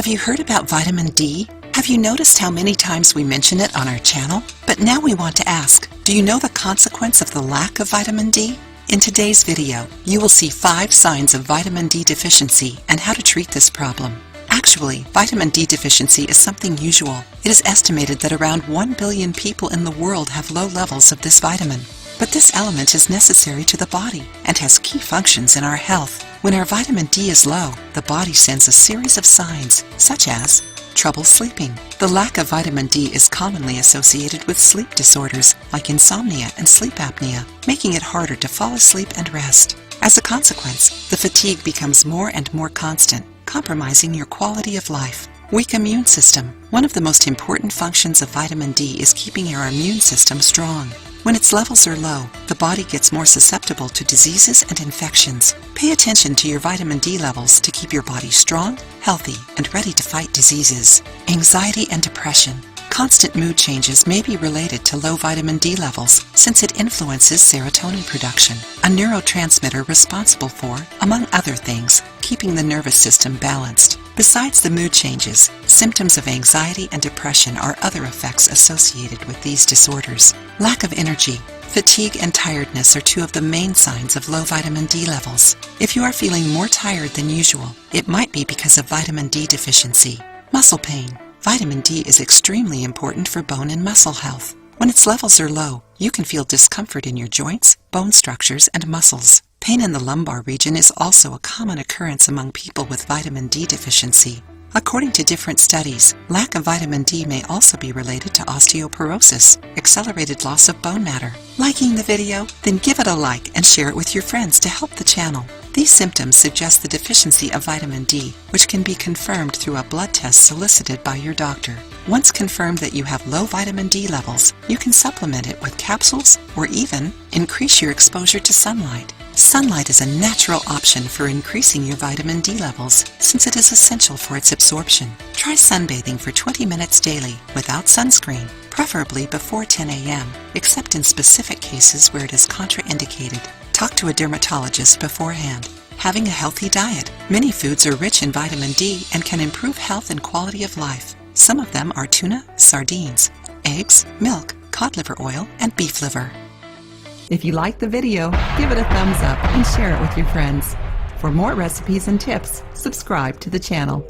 Have you heard about vitamin D? Have you noticed how many times we mention it on our channel? But now we want to ask, do you know the consequence of the lack of vitamin D? In today's video, you will see 5 signs of vitamin D deficiency and how to treat this problem. Actually, vitamin D deficiency is something usual. It is estimated that around 1 billion people in the world have low levels of this vitamin. But this element is necessary to the body and has key functions in our health. When our vitamin D is low, the body sends a series of signs, such as trouble sleeping. The lack of vitamin D is commonly associated with sleep disorders like insomnia and sleep apnea, making it harder to fall asleep and rest. As a consequence, the fatigue becomes more and more constant, compromising your quality of life. Weak immune system. One of the most important functions of vitamin D is keeping your immune system strong. When its levels are low, the body gets more susceptible to diseases and infections. Pay attention to your vitamin D levels to keep your body strong, healthy, and ready to fight diseases. Anxiety and depression. Constant mood changes may be related to low vitamin D levels since it influences serotonin production, a neurotransmitter responsible for, among other things, keeping the nervous system balanced. Besides the mood changes, symptoms of anxiety and depression are other effects associated with these disorders. Lack of energy. Fatigue and tiredness are 2 of the main signs of low vitamin D levels. If you are feeling more tired than usual, it might be because of vitamin D deficiency. Muscle pain. Vitamin D is extremely important for bone and muscle health. When its levels are low, you can feel discomfort in your joints, bone structures, and muscles. Pain in the lumbar region is also a common occurrence among people with vitamin D deficiency. According to different studies, lack of vitamin D may also be related to osteoporosis, accelerated loss of bone matter. Liking the video? Then give it a like and share it with your friends to help the channel. These symptoms suggest the deficiency of vitamin D, which can be confirmed through a blood test solicited by your doctor. Once confirmed that you have low vitamin D levels, you can supplement it with capsules or even increase your exposure to sunlight. Sunlight is a natural option for increasing your vitamin D levels since it is essential for its absorption. Try sunbathing for 20 minutes daily without sunscreen, preferably before 10 a.m., except in specific cases where it is contraindicated. Talk to a dermatologist beforehand. Having a healthy diet. Many foods are rich in vitamin D and can improve health and quality of life. Some of them are tuna, sardines, eggs, milk, cod liver oil, and beef liver. If you liked the video, give it a thumbs up and share it with your friends. For more recipes and tips, subscribe to the channel.